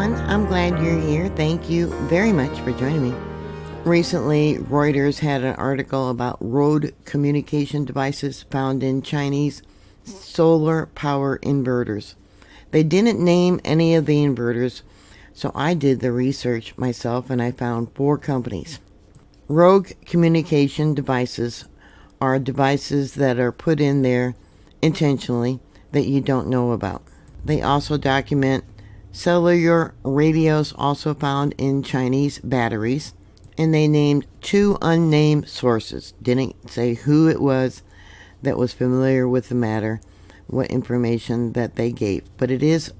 everyone. I'm glad you're here. Thank you very much for joining me. Recently, Reuters had an article about road communication devices found in Chinese solar power inverters. They didn't name any of the inverters, so I did the research myself and I found 4 companies. Rogue communication devices are devices that are put in there intentionally that you don't know about. They also document cellular radios also found in Chinese batteries, and they named 2 unnamed sources. Didn't say who it was that was familiar with the matter, what information that they gave, but it is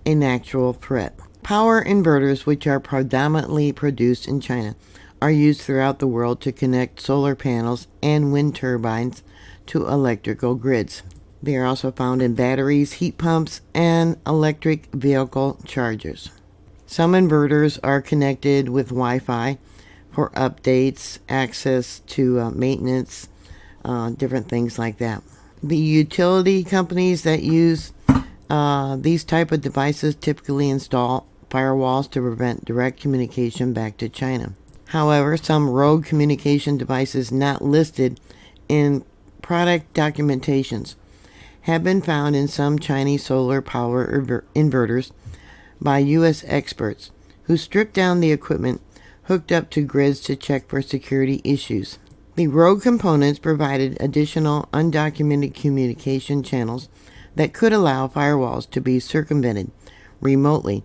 a natural threat. Power inverters, which are predominantly produced in China, are used throughout the world to connect solar panels and wind turbines to electrical grids. They are also found in batteries, heat pumps, and electric vehicle chargers. Some inverters are connected with Wi-Fi for updates, access to maintenance, different things like that. The utility companies that use these type of devices typically install firewalls to prevent direct communication back to China. However, some rogue communication devices not listed in product documentations have been found in some Chinese solar power inverters by U.S. experts who stripped down the equipment hooked up to grids to check for security issues. The rogue components provided additional undocumented communication channels that could allow firewalls to be circumvented remotely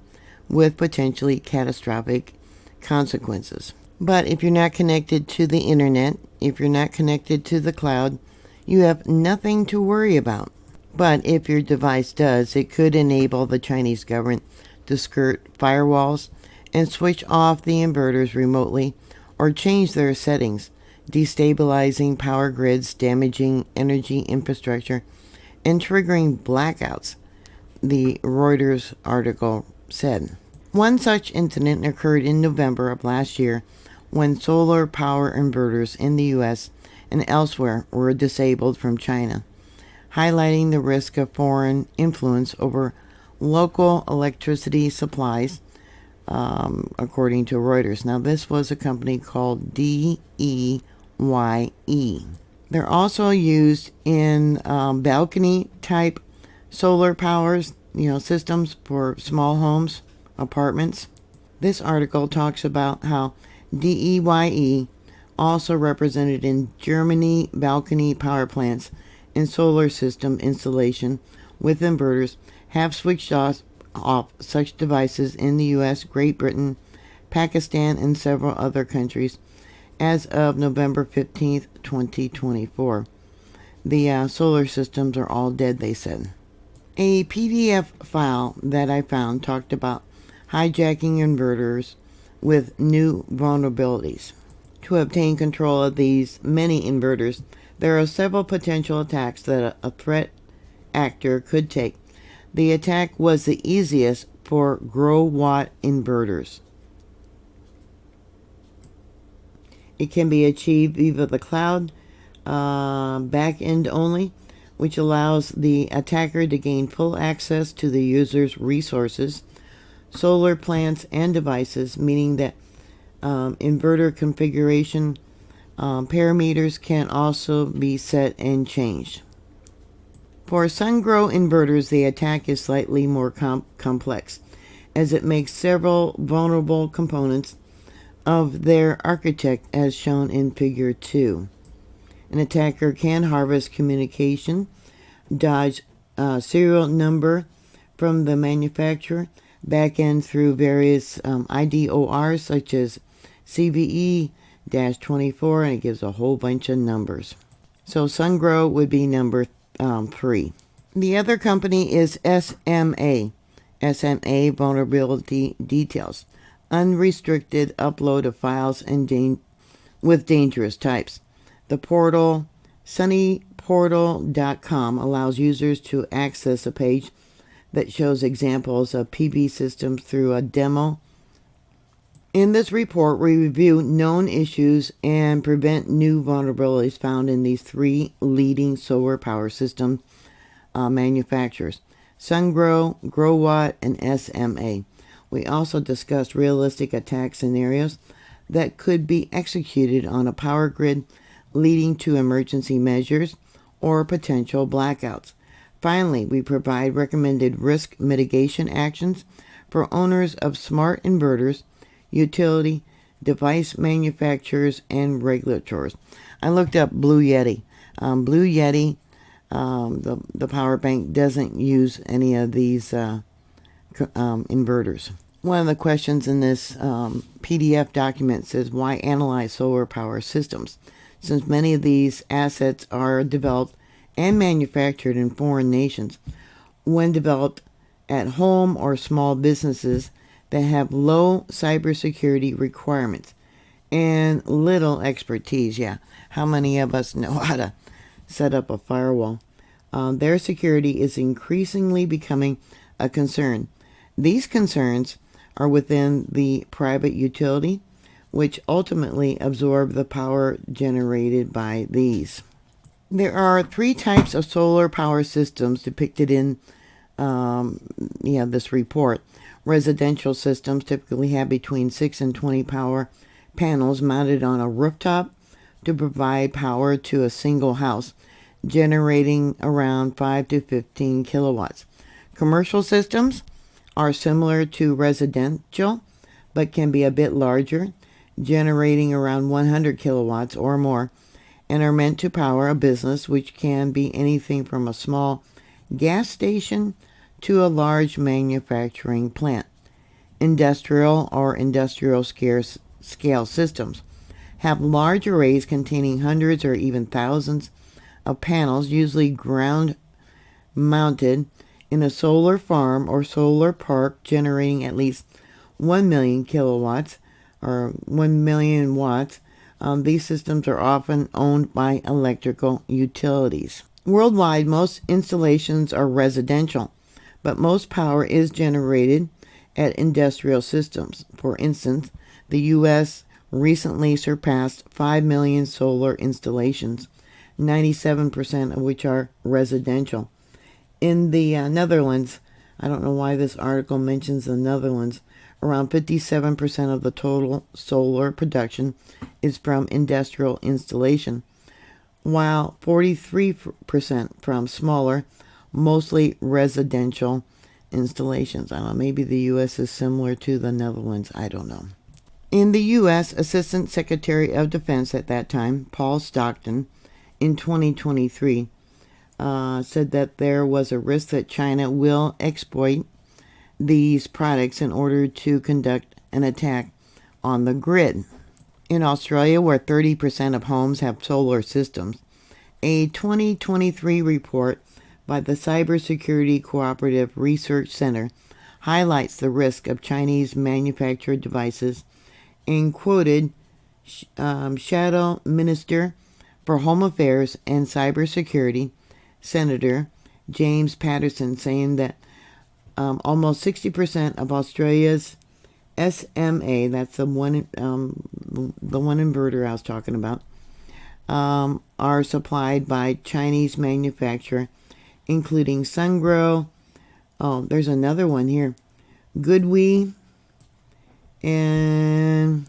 with potentially catastrophic consequences. But if you're not connected to the internet, if you're not connected to the cloud, you have nothing to worry about. But if your device does, it could enable the Chinese government to skirt firewalls and switch off the inverters remotely or change their settings, destabilizing power grids, damaging energy infrastructure, and triggering blackouts, the Reuters article said. One such incident occurred in November of last year when solar power inverters in the U.S. and elsewhere were disabled from China, highlighting the risk of foreign influence over local electricity supplies, according to Reuters. Now, this was a company called Deye. They're also used in balcony-type solar powers, systems for small homes, apartments. This article talks about how Deye, also represented in Germany balcony power plants and solar system installation with inverters, have switched off such devices in the U.S., Great Britain, Pakistan, and several other countries as of November 15th, 2024. The solar systems are all dead, they said. A PDF file that I found talked about hijacking inverters with new vulnerabilities. To obtain control of these many inverters, there are several potential attacks that a threat actor could take. The attack was the easiest for grow-watt inverters. It can be achieved via the cloud, back-end only, which allows the attacker to gain full access to the user's resources, solar plants, and devices, meaning that inverter configuration parameters can also be set and changed. For SunGrow inverters, the attack is slightly more complex, as it makes several vulnerable components of their architect as shown in Figure 2. An attacker can harvest communication, dodge serial number from the manufacturer, back-end through various IDORs such as CVE-24, and it gives a whole bunch of numbers. So SunGrow would be number 3. The other company is SMA. SMA Vulnerability Details. Unrestricted upload of files and with dangerous types. The portal sunnyportal.com allows users to access a page that shows examples of PV systems through a demo. In this report, we review known issues and prevent new vulnerabilities found in these 3 leading solar power system manufacturers, SunGrow, GrowWatt, and SMA. We also discussed realistic attack scenarios that could be executed on a power grid, leading to emergency measures or potential blackouts. Finally, we provide recommended risk mitigation actions for owners of smart inverters, utility, device manufacturers, and regulators. I looked up Blue Yeti. Blue Yeti, the power bank, doesn't use any of these inverters. One of the questions in this PDF document says, why analyze solar power systems? Since many of these assets are developed and manufactured in foreign nations, when developed at home or small businesses that have low cybersecurity requirements and little expertise. Yeah, how many of us know how to set up a firewall? Their security is increasingly becoming a concern. These concerns are within the private utility, which ultimately absorb the power generated by these. There are 3 types of solar power systems depicted in this report. Residential systems typically have between 6 and 20 power panels mounted on a rooftop to provide power to a single house, generating around 5 to 15 kilowatts. Commercial systems are similar to residential, but can be a bit larger, generating around 100 kilowatts or more, and are meant to power a business, which can be anything from a small gas station to a large manufacturing plant. Industrial or industrial scale systems have large arrays containing hundreds or even thousands of panels, usually ground mounted in a solar farm or solar park, generating at least 1 million kilowatts or 1 million watts. These systems are often owned by electrical utilities. Worldwide, most installations are residential, but most power is generated at industrial systems. For instance, the U.S. recently surpassed 5 million solar installations, 97% of which are residential. In the Netherlands, I don't know why this article mentions the Netherlands, around 57% of the total solar production is from industrial installation, while 43% from smaller, mostly residential installations. I don't know, maybe the U.S. is similar to the Netherlands. I don't know. In the U.S., Assistant Secretary of Defense at that time, Paul Stockton, in 2023, said that there was a risk that China will exploit these products in order to conduct an attack on the grid. In Australia, where 30% of homes have solar systems, a 2023 report by the Cybersecurity Cooperative Research Center highlights the risk of Chinese manufactured devices and quoted Shadow Minister for Home Affairs and Cybersecurity, Senator James Patterson, saying that almost 60% of Australia's SMA, that's the one inverter I was talking about, are supplied by Chinese manufacturer, including Sungrow. Oh, there's another one here, Goodwe, and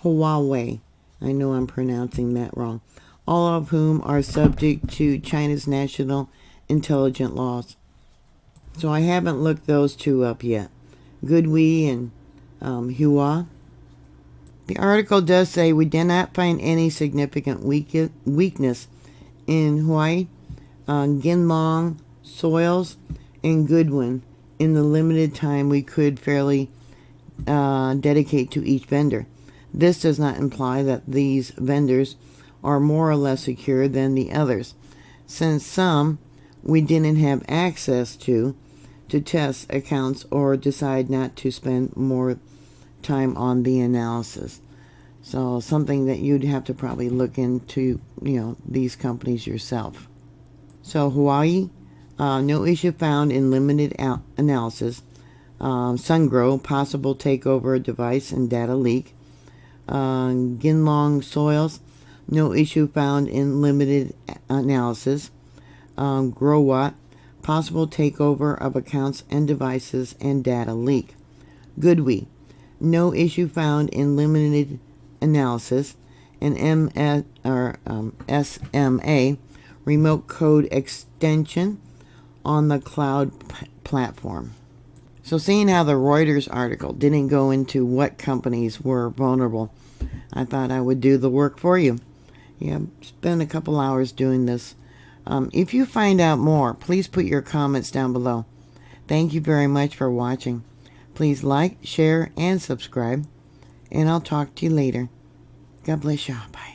Huawei. I know I'm pronouncing that wrong. All of whom are subject to China's national intelligence laws. So I haven't looked those two up yet. Goodwe and Hua. The article does say we did not find any significant weakness in Hawaii, Ginlong soils, and Goodwin in the limited time we could fairly dedicate to each vendor. This does not imply that these vendors are more or less secure than the others, since some we didn't have access to test accounts or decide not to spend more time on the analysis. So something that you'd have to probably look into, these companies yourself. So Hawaii, no issue found in limited analysis. Sungrow, possible takeover device and data leak. Ginlong soils, no issue found in limited analysis. Growwatt, possible takeover of accounts and devices and data leak. GoodWe, no issue found in limited analysis. And SMA, remote code extension on the cloud platform. So seeing how the Reuters article didn't go into what companies were vulnerable, I thought I would do the work for you. Yeah, spend a couple hours doing this. If you find out more, please put your comments down below. Thank you very much for watching. Please like, share, and subscribe. And I'll talk to you later. God bless you. Bye.